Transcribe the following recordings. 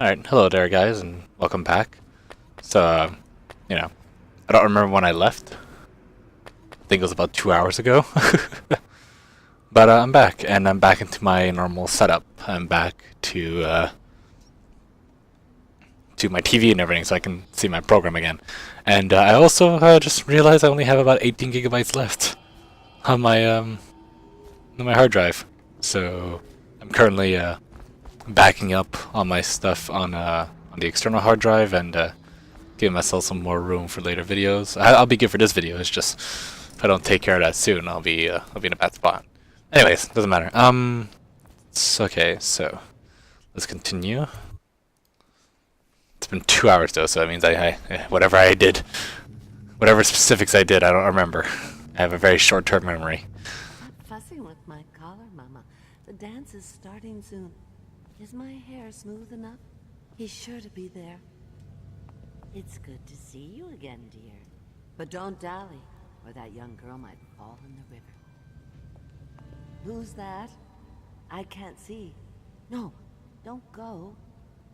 Alright, hello there guys, and welcome back. So, you know, I don't remember when I left. I think it was about 2 hours ago. But I'm back, and I'm back into my normal setup. I'm back to my TV and everything, so I can see my program again. And I also just realized I only have about 18 gigabytes left on my hard drive. So I'm currently backing up on my stuff on the external hard drive and giving myself some more room for later videos. I'll be good for this video. It's just if I don't take care of that soon, I'll be in a bad spot. Anyways, doesn't matter. It's okay. So let's continue. It's been 2 hours though, so that means whatever I did, whatever specifics I did, I don't remember. I have a very short-term memory. Not fussing with my collar, Mama. The dance is starting soon. Is my hair smooth enough? He's sure to be there. It's good to see you again, dear. But don't dally, or that young girl might fall in the river. Who's that? I can't see. No, don't go.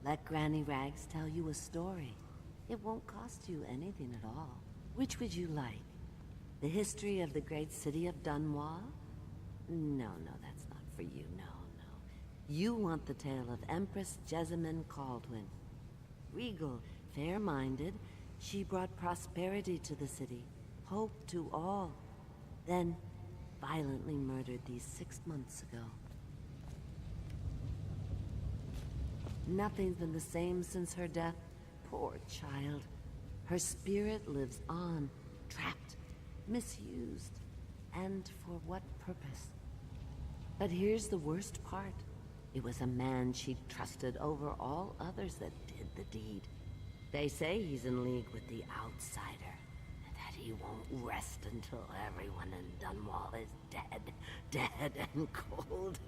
Let Granny Rags tell you a story. It won't cost you anything at all. Which would you like? The history of the great city of Dunwall? No, that's not for you, no. You want the tale of Empress Jessamine Caldwin. Regal, fair-minded, she brought prosperity to the city, hope to all, then violently murdered these 6 months ago. Nothing's been the same since her death. Poor child. Her spirit lives on, trapped, misused, and for what purpose? But here's the worst part. It was a man she trusted over all others that did the deed. They say he's in league with the outsider, and that he won't rest until everyone in Dunwall is dead and cold.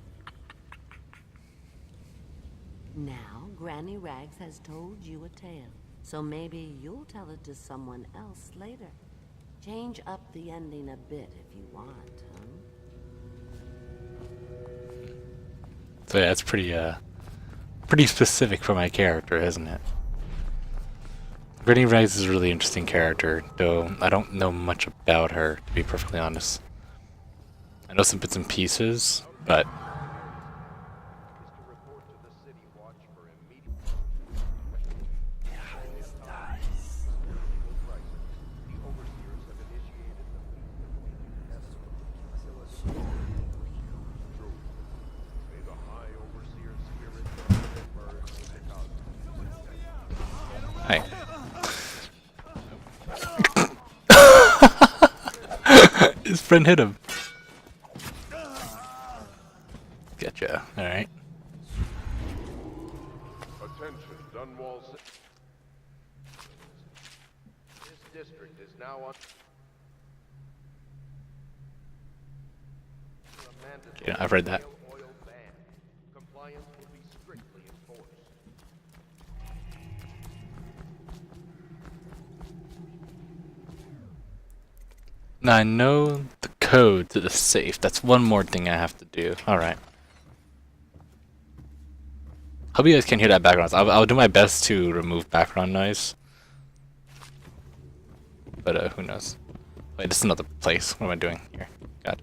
Now, Granny Rags has told you a tale, so maybe you'll tell it to someone else later. Change up the ending a bit if you want, huh? So yeah, it's pretty specific for my character, isn't it? Granny Rags is a really interesting character, though I don't know much about her, to be perfectly honest. I know some bits and pieces, but hey. His friend hit him. Gotcha. Alright. Attention, Dunwall. This district is now on. Yeah, I've read that. Oil ban. Compliance will be strictly enforced. Now I know the code to the safe. That's one more thing I have to do. Alright. Hope you guys can hear that background noise. I'll do my best to remove background noise. But who knows. Wait, this is another place. What am I doing here? God.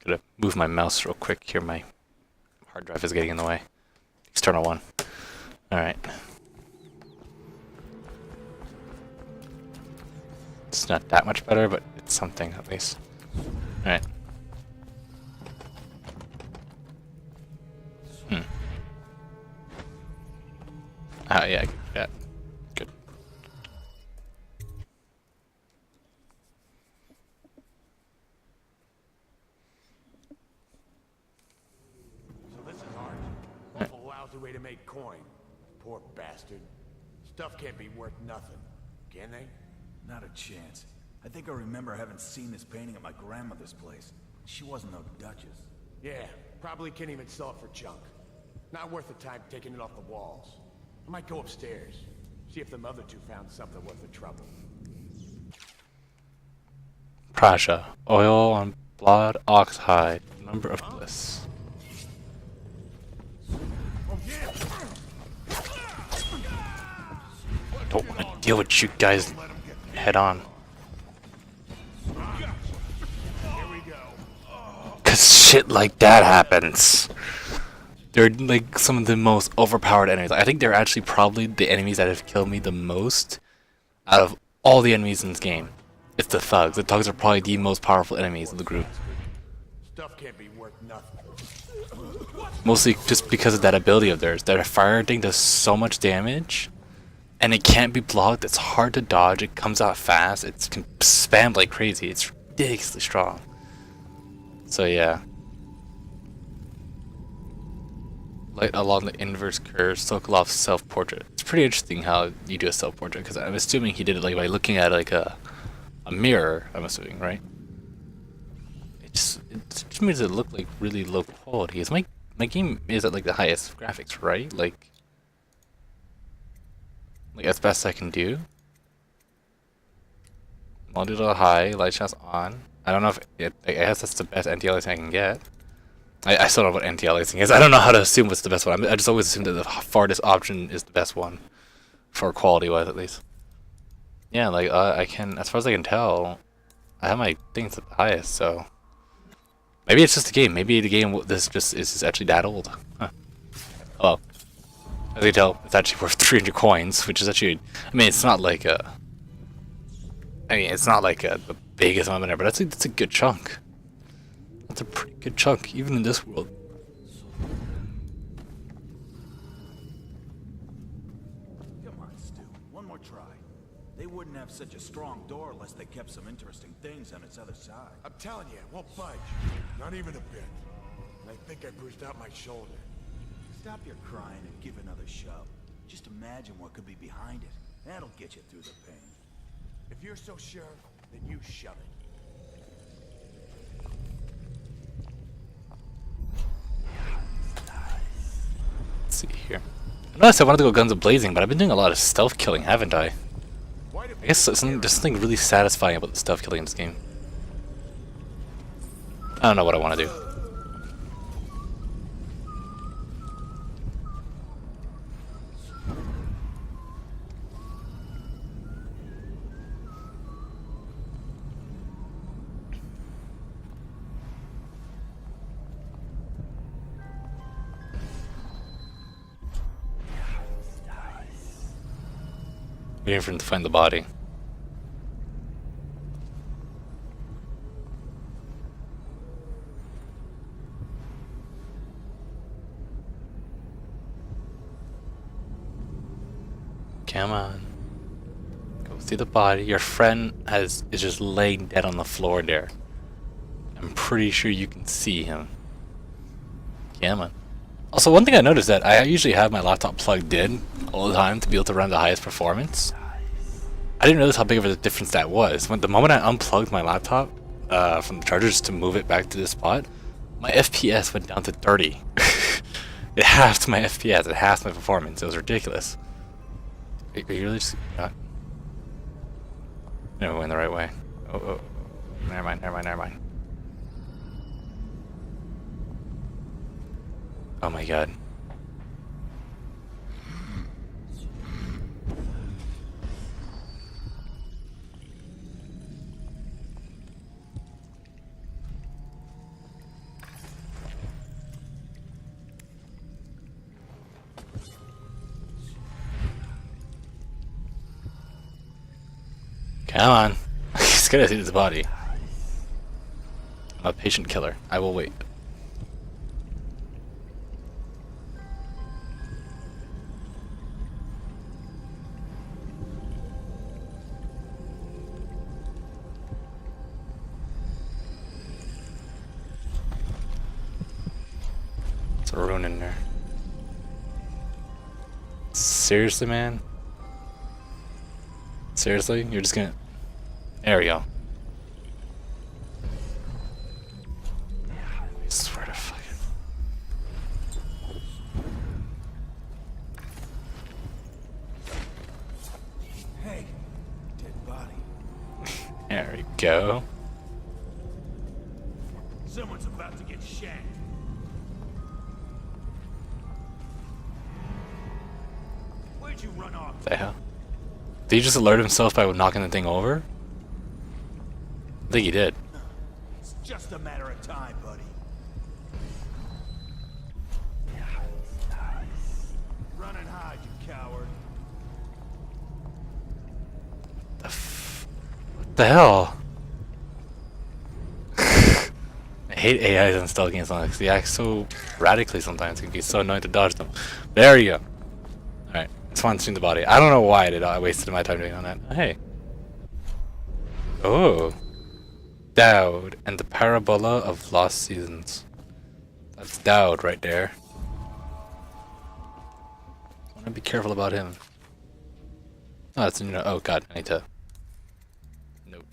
Gotta move my mouse real quick here. My hard drive is getting in the way. External one. Alright. It's not that much better, but it's something at least. Alright. Oh yeah, I can do that. Good. So this is art. Awful lousy way to make coin. Poor bastard. Stuff can't be worth nothing. Can they? Not a chance. I think I remember having seen this painting at my grandmother's place. She wasn't no duchess. Yeah, probably can't even sell it for junk. Not worth the time taking it off the walls. I might go upstairs, see if them other two found something worth the trouble. Prasha. Oil on blood oxhide. Number of bliss. Don't want to deal with you guys head on. Cause shit like that happens. They're like some of the most overpowered enemies. I think they're actually probably the enemies that have killed me the most out of all the enemies in this game. It's the thugs. The thugs are probably the most powerful enemies of the group. Stuff can't be worth nothing. Mostly just because of that ability of theirs. That fire thing does so much damage, and it can't be blocked. It's hard to dodge. It comes out fast. It can spam like crazy. It's ridiculously strong. So yeah. Light along the inverse curve, Sokolow's self-portrait. It's pretty interesting how you do a self-portrait, because I'm assuming he did it like by looking at like a mirror, I'm assuming, right? It just makes it look like really low quality. Is my game is at like the highest graphics, right? Like as best I can do. Multi-level high, light shots on. I don't know if I guess that's the best anti-aliasing I can get. I still don't know what anti-aliasing is. I don't know how to assume what's the best one. I just always assume that the farthest option is the best one, for quality-wise at least. Yeah, like I can, as far as I can tell, I have my things at the highest. So maybe it's just a game. Maybe the game this just is actually that old. Huh. Oh well. As you can tell, it's actually worth 300 coins, which is actually. I mean, it's not like a. I mean, it's not like the biggest amount ever, but that's a good chunk. That's a pretty good chunk, even in this world. Come on, Stu. One more try. They wouldn't have such a strong door unless they kept some interesting things on its other side. I'm telling you, it won't budge. Not even a bit. And I think I bruised out my shoulder. Stop your crying and give another shove. Just imagine what could be behind it. That'll get you through the pain. If you're so sure, then you shove it. Let's see here. I noticed I wanted to go guns a-blazing, but I've been doing a lot of stealth killing, haven't I? I guess there's something really satisfying about the stealth killing in this game. I don't know what I want to do. Waiting for him to find the body. Come on. Go see the body. Your friend is just laying dead on the floor there. I'm pretty sure you can see him. Come on. Also, one thing I noticed that I usually have my laptop plugged in all the time to be able to run the highest performance. I didn't realize how big of a difference that was. When the moment I unplugged my laptop from the charger just to move it back to this spot, my FPS went down to 30. It halved my FPS. It halved my performance. It was ridiculous. Are you really just not? No, we went the right way. Oh, never mind. Oh my god. Come on. He's gonna see his body. I'm a patient killer. I will wait. There's a rune in there. Seriously, man? Seriously? You're just gonna... There we go. I swear to fucking... Hey, dead body. There we go. Someone's about to get shanked. you run off. The hell? Did he just alert himself by knocking the thing over? I think he did. It's just a matter of time, buddy. Run and hide, you coward. What the hell? I hate AIs in stealth games like they act so radically sometimes. It can be so annoying to dodge them. There you go. Alright, it's fine seeing the body. I don't know why I wasted my time doing on that. Oh, hey. Oh. Dowd and the Parabola of Lost Seasons. That's Dowd right there. I want to be careful about him. Oh, that's oh god, I need to. Nope.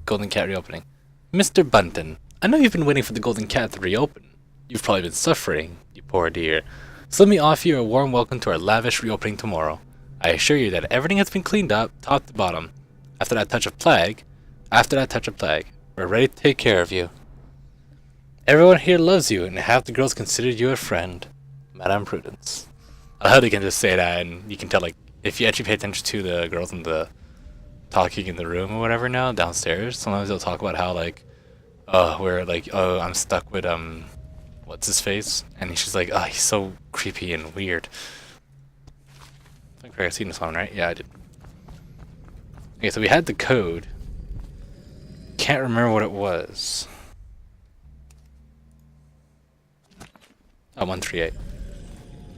Golden Cat reopening. Mr. Bunton, I know you've been waiting for the Golden Cat to reopen. You've probably been suffering, you poor dear. So let me offer you a warm welcome to our lavish reopening tomorrow. I assure you that everything has been cleaned up, top to bottom. After that touch of plague, we're ready to take care of you. Everyone here loves you, and half the girls consider you a friend. Madame Prudence. I love how they can just say that, and you can tell, like, if you actually pay attention to the girls in the talking in the room or whatever now, downstairs, sometimes they'll talk about how, like, we're like, oh, I'm stuck with, what's his face? And she's like, oh, he's so creepy and weird. I think I've seen this one, right? Yeah, I did. Okay, so we had the code. Can't remember what it was. Oh, 138.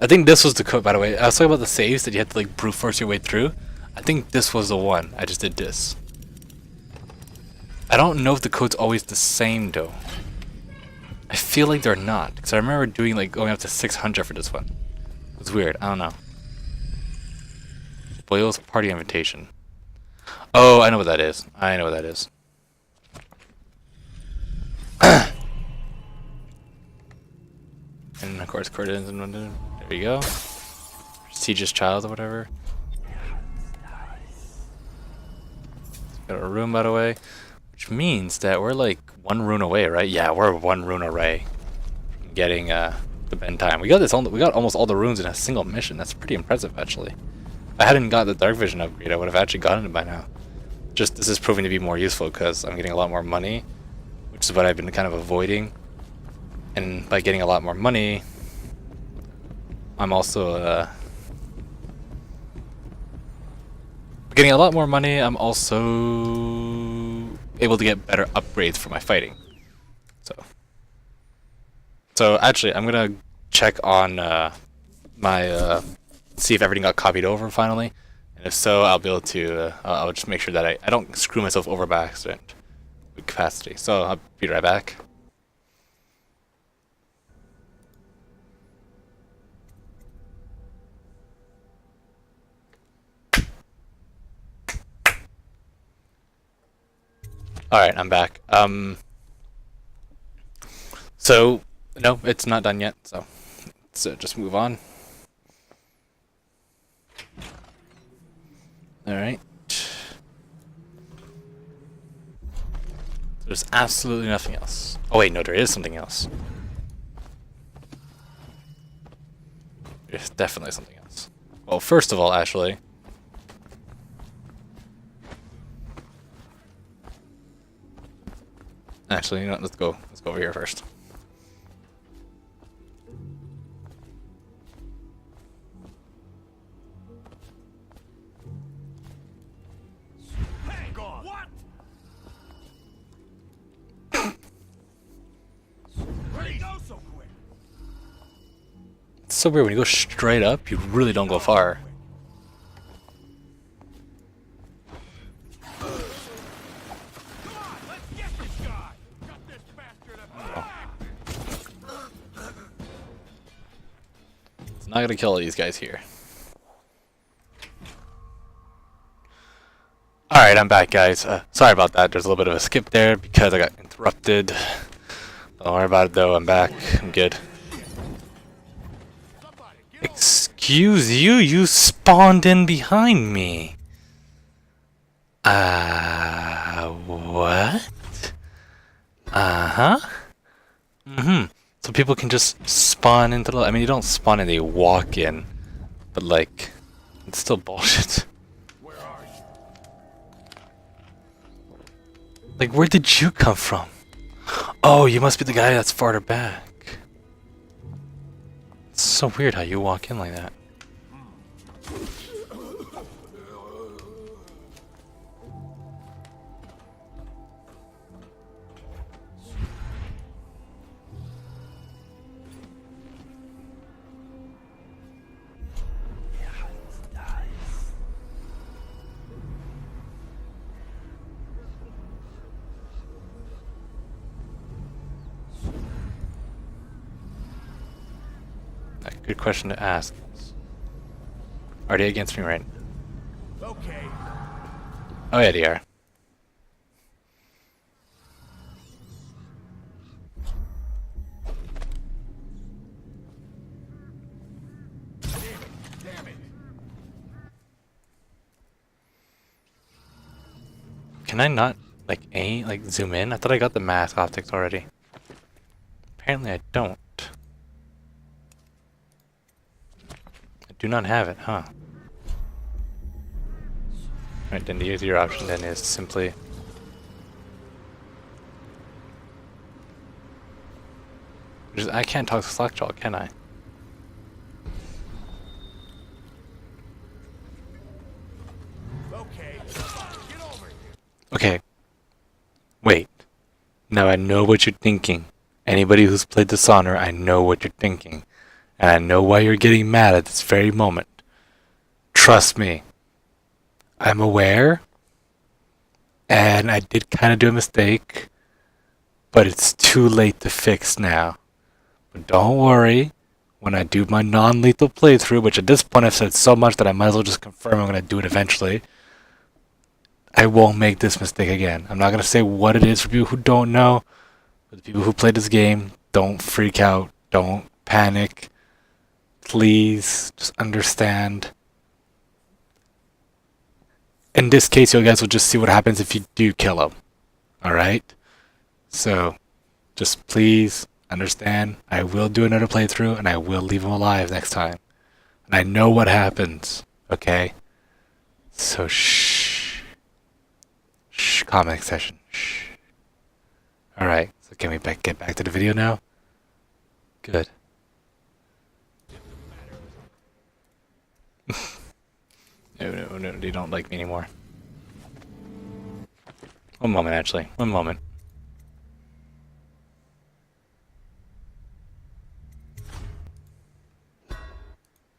I think this was the code, by the way. I was talking about the saves that you had to like brute force your way through. I think this was the one. I just did this. I don't know if the code's always the same though. I feel like they're not, because I remember doing like going up to 600 for this one. It's weird. I don't know. Boyle's party invitation. Oh, I know what that is. I know what that is. And of course, Cordons and London. There you go. Siege's child or whatever. Got a room, by the way, which means that we're like one rune away, right? Yeah, we're one rune away from getting the bend time. We got this. We got almost all the runes in a single mission. That's pretty impressive, actually. If I hadn't got the dark vision upgrade, I would have actually gotten it by now. Just this is proving to be more useful because I'm getting a lot more money, which is what I've been kind of avoiding. And by getting a lot more money, I'm also getting a lot more money. I'm also able to get better upgrades for my fighting. So actually, I'm gonna check on my see if everything got copied over finally, and if so, I'll be able to. I'll just make sure that I don't screw myself over by accident with capacity. So I'll be right back. Alright, I'm back. So, no, it's not done yet, so let's just move on. Alright. There's absolutely nothing else. Oh wait, no, there is something else. There's definitely something else. Well, first of all, actually... Actually, you know what, let's go over here first. Hang on! What? Where'd he go so quick? It's so weird, when you go straight up, you really don't go far. Not gonna kill these guys here. Alright, I'm back, guys. Sorry about that. There's a little bit of a skip there because I got interrupted. Don't worry about it though. I'm back. I'm good. Excuse you? You spawned in behind me. What? Uh-huh. Mm-hmm. So people can just spawn into the... I mean, you don't spawn in, they walk in. But, like, It's still bullshit. Where are you? Like, where did you come from? Oh, you must be the guy that's farther back. It's so weird how you walk in like that. Good question to ask. Are they against me, right? Okay. Oh yeah, they are. Damn it. Can I not, like, aim, like, zoom in? I thought I got the mask optics already. Apparently I don't. I do not have it, huh? Right, then the easier option then is simply... I can't talk to Slackjaw, can I? Okay. Get over here. Okay. Wait. Now I know what you're thinking. Anybody who's played Dishonored, I know what you're thinking. And I know why you're getting mad at this very moment. Trust me. I'm aware. And I did kind of do a mistake. But it's too late to fix now. But don't worry. When I do my non-lethal playthrough, which at this point I've said so much that I might as well just confirm I'm going to do it eventually, I won't make this mistake again. I'm not going to say what it is for people who don't know. But the people who play this game, don't freak out. Don't panic. Please, just understand. In this case, you guys will just see what happens if you do kill him. Alright? So, just please understand. I will do another playthrough, and I will leave him alive next time. And I know what happens. Okay? So, shh. Shh. Comment section. Shh. Alright, so can we get back to the video now? Good. No, they don't like me anymore. One moment, actually. One moment.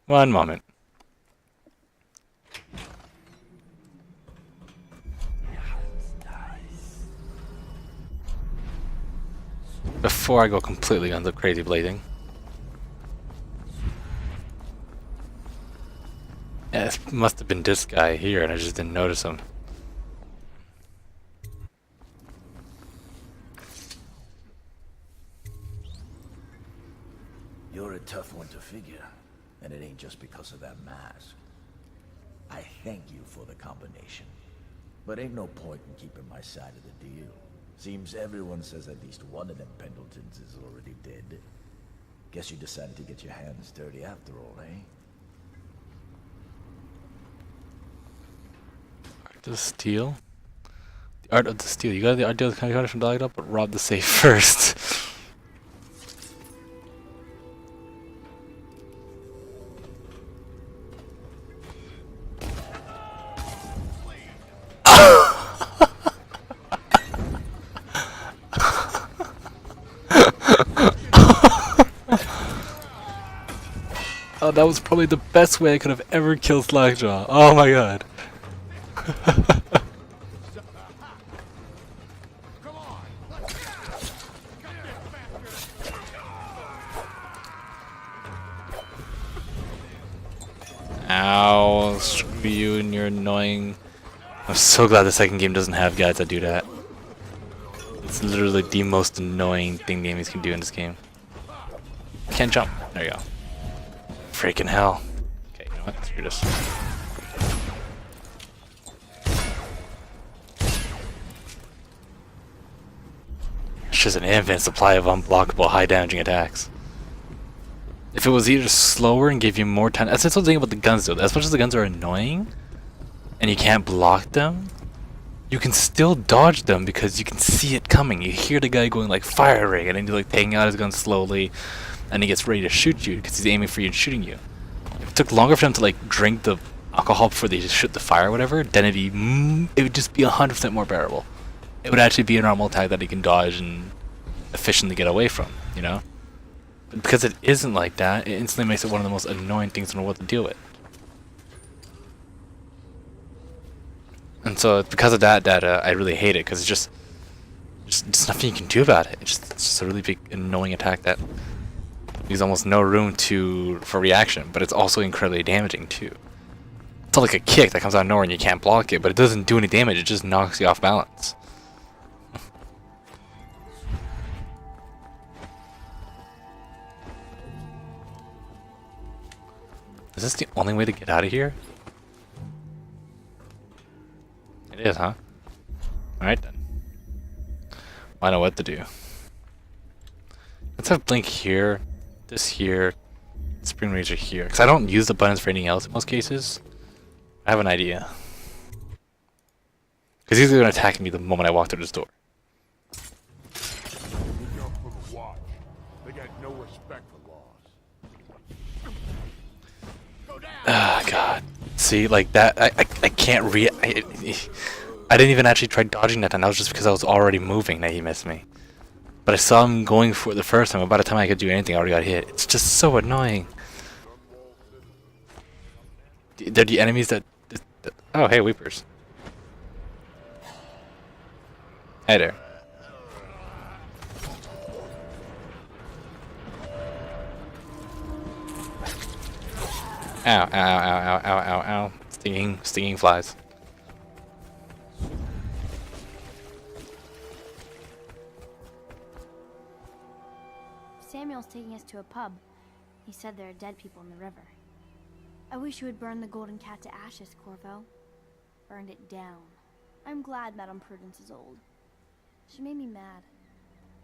One moment. Before I go completely on the crazy blading. Yeah, this must have been this guy here, and I just didn't notice him. You're a tough one to figure, and it ain't just because of that mask. I thank you for the combination, but ain't no point in keeping my side of the deal. Seems everyone says at least one of them Pendletons is already dead. Guess you decided to get your hands dirty after all, eh? Art of Steal? The Art of the Steal. You got the art of the kind of from Dialed Up, but rob the safe first. Oh, that was probably the best way I could have ever killed Slackjaw. Oh my god. Ow, screw you and your annoying... I'm so glad the second game doesn't have guys that do that. It's literally the most annoying thing the enemies can do in this game. Can't jump. There you go. Freaking hell. Okay, you know what? Screw this. It's just an infinite supply of unblockable high damaging attacks. If it was either slower and gave you more time, that's the thing about the guns though. As much as the guns are annoying, and you can't block them, you can still dodge them because you can see it coming. You hear the guy going like firing, and then he's like taking out his gun slowly, and he gets ready to shoot you because he's aiming for you and shooting you. If it took longer for them to like drink the alcohol before they just shoot the fire or whatever, then it would just be 100% more bearable. It would actually be a normal attack that he can dodge and efficiently get away from, you know? But because it isn't like that, it instantly makes it one of the most annoying things to know what to deal with. And so it's because of that I really hate it, because it's just nothing you can do about it. It's just a really big annoying attack that leaves almost no room for reaction, but it's also incredibly damaging too. It's not like a kick that comes out of nowhere and you can't block it, but it doesn't do any damage, it just knocks you off balance. Is this the only way to get out of here? It is, huh? Alright then. I know what to do. Let's have Blink here, this here, Spring Ranger here. Because I don't use the buttons for anything else in most cases. I have an idea. Because he's going to attack me the moment I walk through this door. Look out for the watch. They got no respect for laws. Ah, God. See, like that, I can't I didn't even actually try dodging that time. That was just because I was already moving that he missed me. But I saw him going for it the first time, and by the time I could do anything, I already got hit. It's just so annoying. They're the enemies that... Oh, hey, Weepers. Hey there. Ow, ow, ow, ow, ow, ow, ow. Stinging flies. Samuel's taking us to a pub. He said there are dead people in the river. I wish you would burn the golden cat to ashes, Corvo. Burned it down. I'm glad Madame Prudence is old. She made me mad.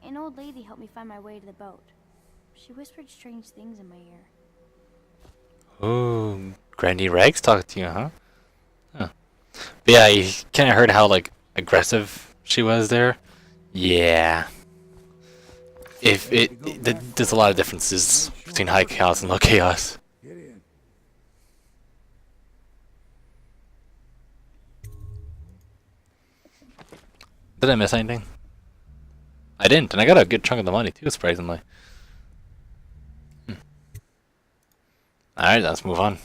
An old lady helped me find my way to the boat. She whispered strange things in my ear. Ooh, Granny Rags talked to you, huh? Huh. But yeah, you kind of heard how, like, aggressive she was there. Yeah. There's a lot of differences between high chaos and low chaos. Get in. Did I miss anything? I didn't, and I got a good chunk of the money too, surprisingly. Alright, let's move on.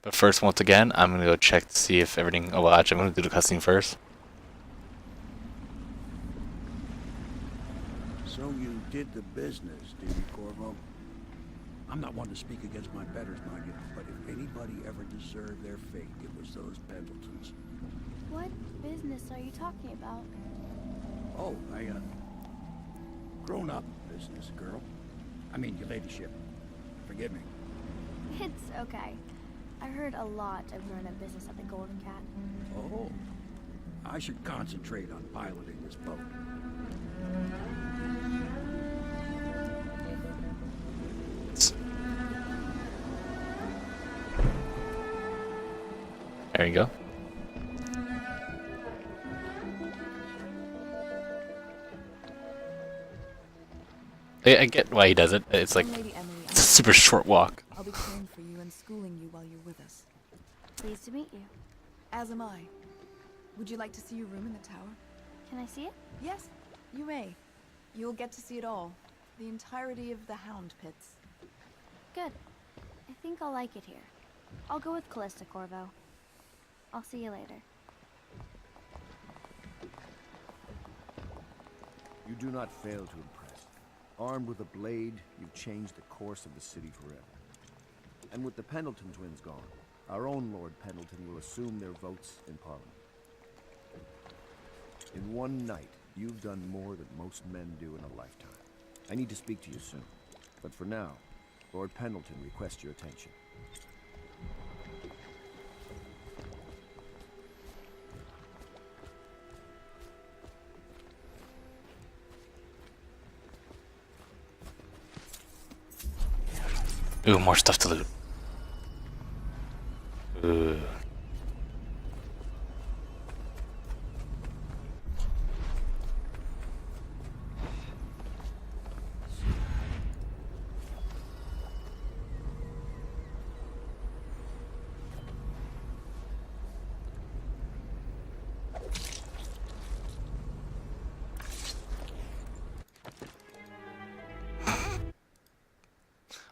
But first, once again, I'm gonna go check to see if everything... Oh, well, actually, I'm gonna do the cutscene first. So you did the business, did you, Corvo? I'm not one to speak against my betters, mind you, but if anybody ever deserved their fate, it was those Pendletons. What business are you talking about? Oh, grown-up business, girl. I mean, your ladyship. Forgive me. It's okay. I heard a lot of grown-up business at the Golden Cat. Oh, I should concentrate on piloting this boat. There you go. I get why he does it. It's like Lady Emily, it's a super short walk. I'll be caring for you and schooling you while you're with us. Pleased to meet you. As am I. Would you like to see your room in the tower? Can I see it? Yes, you may. You'll get to see it all. The entirety of the Hound Pits. Good. I think I'll like it here. I'll go with Callista, Corvo. I'll see you later. You do not fail to impress. Armed with a blade, you've changed the course of the city forever. And with the Pendleton twins gone, our own Lord Pendleton will assume their votes in Parliament. In one night, you've done more than most men do in a lifetime. I need to speak to you soon. But for now, Lord Pendleton requests your attention. Ooh, more stuff to loot. Ooh.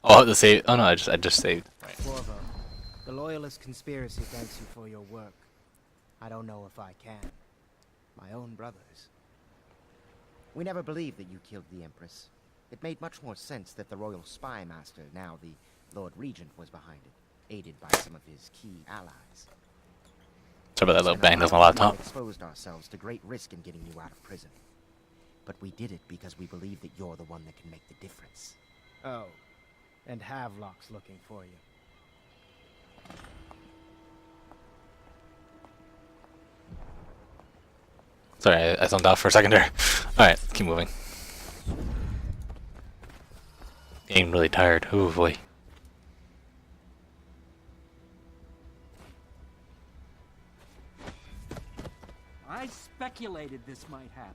Oh, the save. Oh no, I just saved. Right. Corvo, the Loyalist conspiracy thanks you for your work. I don't know if I can. My own brothers. We never believed that you killed the Empress. It made much more sense that the Royal Spy Master, now the Lord Regent, was behind it, aided by some of his key allies. Sorry about that little bang on my laptop. We exposed ourselves to great risk in getting you out of prison. But we did it because we believe that you're the one that can make the difference. Oh, and Havelock's looking for you. Sorry, I zoned out for a second there. Alright, keep moving. Getting really tired. Ooh boy. I speculated this might happen.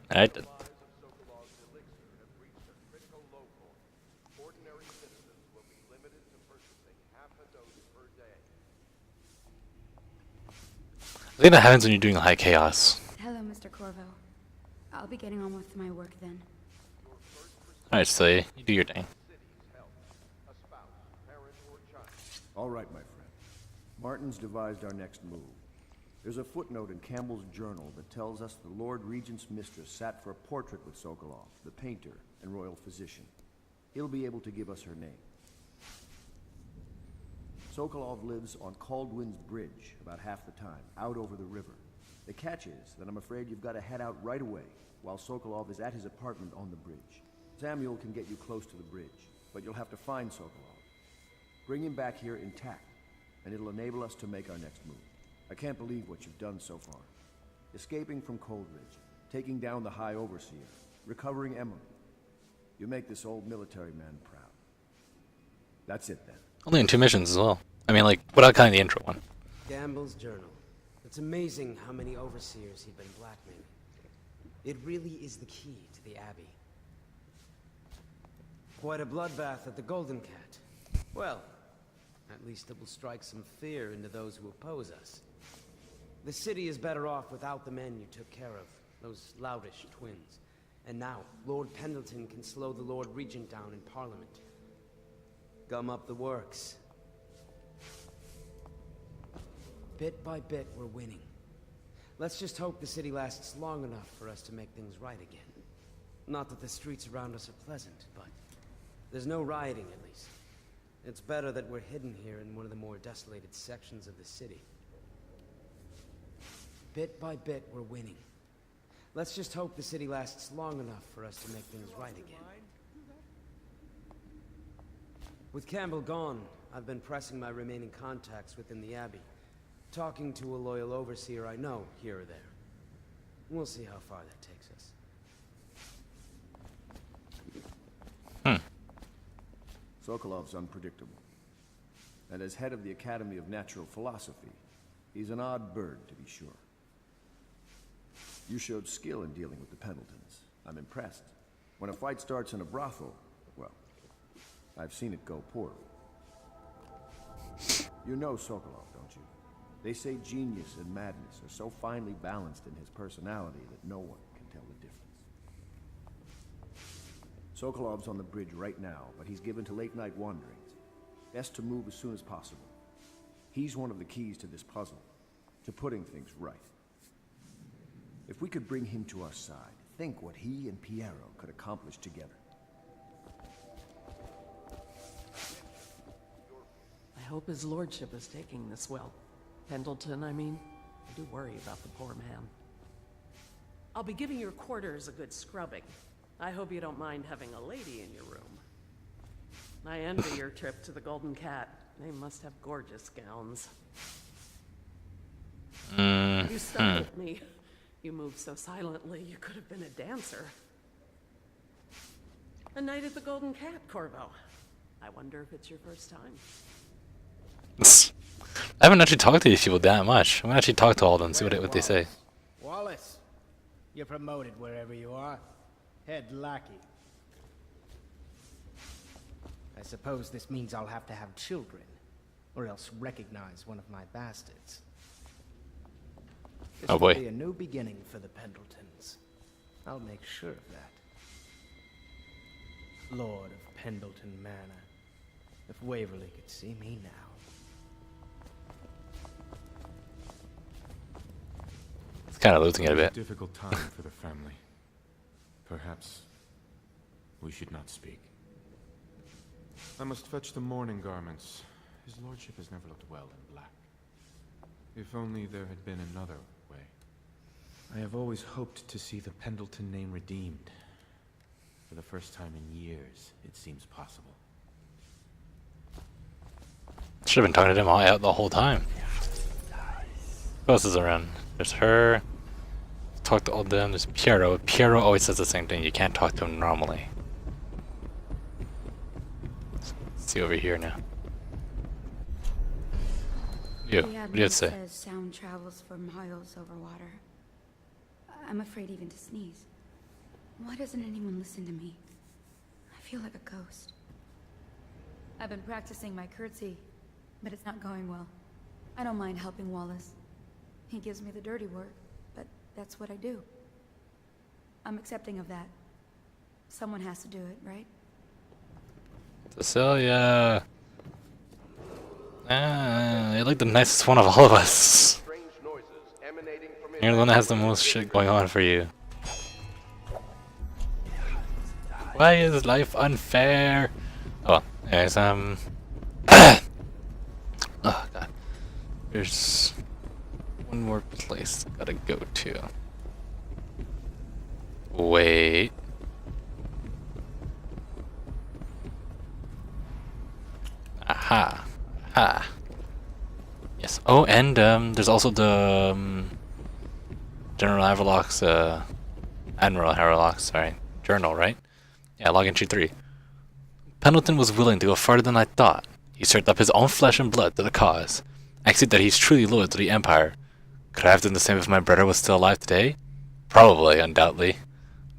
Alright. I think that happens when you're doing high chaos. Hello, Mr. Corvo. I'll be getting on with my work then. Alright, so you do your thing. All right, my friend. Martin's devised our next move. There's a footnote in Campbell's journal that tells us the Lord Regent's mistress sat for a portrait with Sokolov, the painter and royal physician. He'll be able to give us her name. Sokolov lives on Caldwin's Bridge about half the time, out over the river. The catch is that I'm afraid you've got to head out right away while Sokolov is at his apartment on the bridge. Samuel can get you close to the bridge, but you'll have to find Sokolov. Bring him back here intact, and it'll enable us to make our next move. I can't believe what you've done so far. Escaping from Coldridge, taking down the High Overseer, recovering Emily. You make this old military man proud. That's it then. Only in 2 missions as well. I mean, like, without counting the intro one. Gamble's journal. It's amazing how many overseers he'd been blackmailing. It really is the key to the Abbey. Quite a bloodbath at the Golden Cat. Well, at least it will strike some fear into those who oppose us. The city is better off without the men you took care of, those loutish twins. And now, Lord Pendleton can slow the Lord Regent down in Parliament. Gum up the works. Bit by bit, we're winning. Let's just hope the city lasts long enough for us to make things right again. Not that the streets around us are pleasant, but there's no rioting at least. It's better that we're hidden here in one of the more desolated sections of the city. Bit by bit, we're winning. Let's just hope the city lasts long enough for us to make things right again. With Campbell gone, I've been pressing my remaining contacts within the Abbey. Talking to a loyal overseer I know, here or there. We'll see how far that takes us. Sokolov's unpredictable. And as head of the Academy of Natural Philosophy, he's an odd bird, to be sure. You showed skill in dealing with the Pendletons. I'm impressed. When a fight starts in a brothel, well, I've seen it go poorly. You know Sokolov, don't you? They say genius and madness are so finely balanced in his personality that no one can tell the difference. Sokolov's on the bridge right now, but he's given to late-night wanderings. Best to move as soon as possible. He's one of the keys to this puzzle, to putting things right. If we could bring him to our side, think what he and Piero could accomplish together. I hope his lordship is taking this well. Pendleton, I mean. I do worry about the poor man. I'll be giving your quarters a good scrubbing. I hope you don't mind having a lady in your room. I envy your trip to the Golden Cat. They must have gorgeous gowns. You startled me. You moved so silently, you could have been a dancer. A night at the Golden Cat, Corvo. I wonder if it's your first time. I haven't actually talked to these people that much. I'm gonna actually talk to all of them, see what they say. Wallace, you're promoted wherever you are. Head lackey. I suppose this means I'll have to have children, or else recognize one of my bastards. This Oh will boy. be a new beginning for the Pendletons. I'll make sure of that. Lord of Pendleton Manor. If Waverly could see me now. It's kind of losing it a bit. Difficult time for the family. Perhaps we should not speak. I must fetch the mourning garments. His lordship has never looked well in black. If only there had been another way. I have always hoped to see the Pendleton name redeemed. For the first time in years, it seems possible. Should have been talking to them all out the whole time. Who else is around? There's her. Talk to all of them. There's Piero. Piero always says the same thing. You can't talk to him normally. Let's see over here now. You, what do you have to say? Says sound travels for miles over water. I'm afraid even to sneeze. Why doesn't anyone listen to me? I feel like a ghost. I've been practicing my curtsy, but it's not going well. I don't mind helping Wallace. He gives me the dirty work, but that's what I do. I'm accepting of that. Someone has to do it, right? Cecilia. Ah, you're like the nicest one of all of us. You're the one that has the most shit going on for you. Why is life unfair? Oh, anyways, oh god. There's one more place I gotta go to. Wait. Aha. Aha. Yes. Oh, and there's also the General Havelock's Admiral Havelock's, sorry, journal, right? Yeah, log entry 3. Pendleton was willing to go farther than I thought. He served up his own flesh and blood to the cause. I see that he's truly loyal to the Empire. Could I have done the same if my brother was still alive today? Probably, undoubtedly.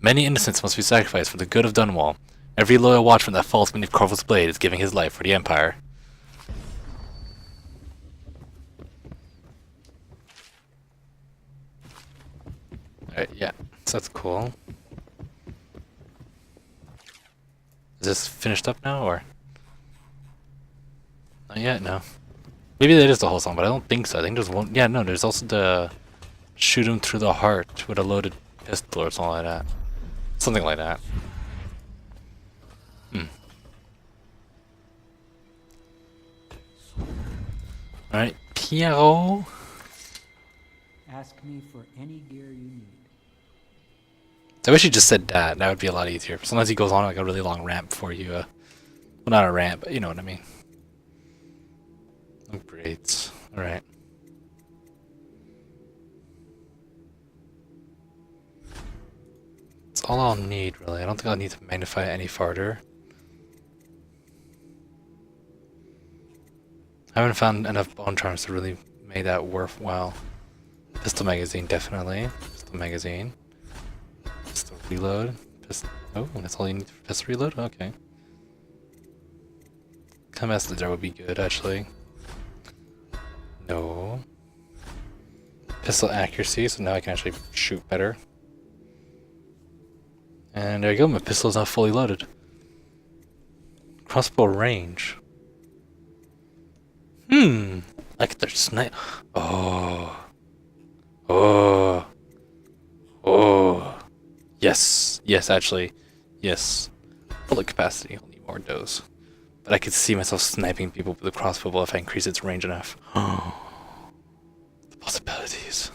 Many innocents must be sacrificed for the good of Dunwall. Every loyal watchman that falls beneath Corvo's blade is giving his life for the Empire. Alright, yeah, so that's cool. Is this finished up now, or? Not yet, no. Maybe that is the whole song, but I don't think so. I think there's one. Yeah, no, there's also the shoot him through the heart with a loaded pistol or something like that. Something like that. Alright, Piero. Ask me for any gear you need. I wish he just said that. That would be a lot easier. Sometimes he goes on like a really long rant before you, well, not a rant, but you know what I mean. Upgrades. Alright. That's all I'll need, really. I don't think I'll need to magnify it any farther. I haven't found enough bone charms to really make that worthwhile. Pistol magazine, definitely. Pistol magazine. Pistol reload. Oh, that's all you need for pistol reload? Okay. Comestitor would be good, actually. No. Pistol accuracy, so now I can actually shoot better. And there you go, my pistol is now fully loaded. Crossbow range. I get their snipe. Oh. Oh. Oh. Yes. Yes, actually. Yes. Bullet capacity. I'll need more dose. But I could see myself sniping people with a crossbow if I increase its range enough. Oh. The possibilities.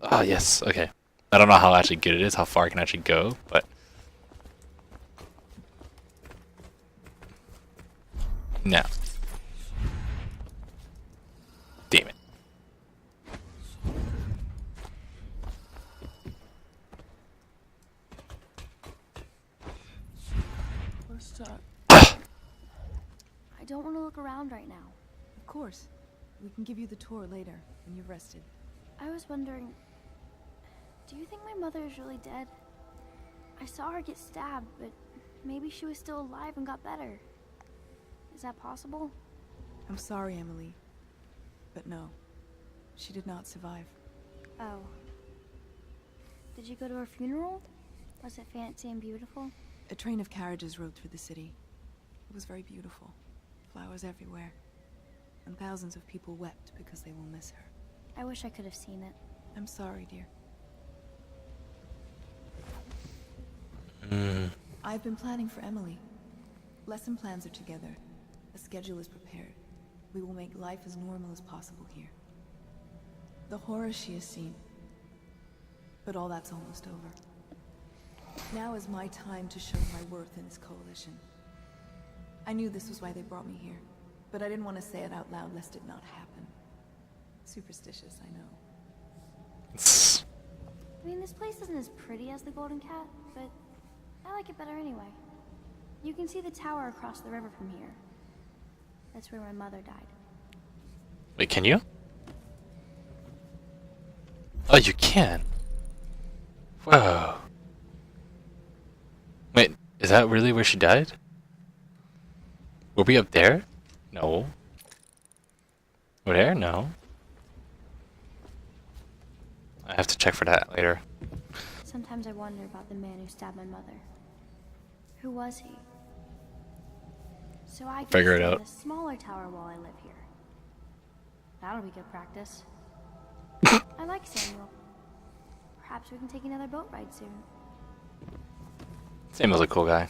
Ah, yes. Okay. I don't know how actually good it is, how far I can actually go, but... No. Damn it. I don't want to look around right now. Of course. We can give you the tour later, when you've rested. I was wondering, do you think my mother is really dead? I saw her get stabbed, but maybe she was still alive and got better. Is that possible? I'm sorry, Emily. But no. She did not survive. Oh. Did you go to her funeral? Was it fancy and beautiful? A train of carriages rode through the city. It was very beautiful. Flowers everywhere. And thousands of people wept because they will miss her. I wish I could have seen it. I'm sorry, dear. I've been planning for Emily. Lesson plans are together. A schedule is prepared. We will make life as normal as possible here. The horror she has seen. But all that's almost over. Now is my time to show my worth in this coalition. I knew this was why they brought me here, but I didn't want to say it out loud lest it not happen. Superstitious, I know. I mean, this place isn't as pretty as the Golden Cat, but I like it better anyway. You can see the tower across the river from here. That's where my mother died. Wait, can you? Oh, you can. Whoa. Wait, is that really where she died? Were we up there? No. Over there? No. I have to check for that later. Sometimes I wonder about the man who stabbed my mother. Who was he? So I can Figure it stay in out. a smaller tower while I live here. That'll be good practice. I like Samuel. Perhaps we can take another boat ride soon. Samuel's a cool guy.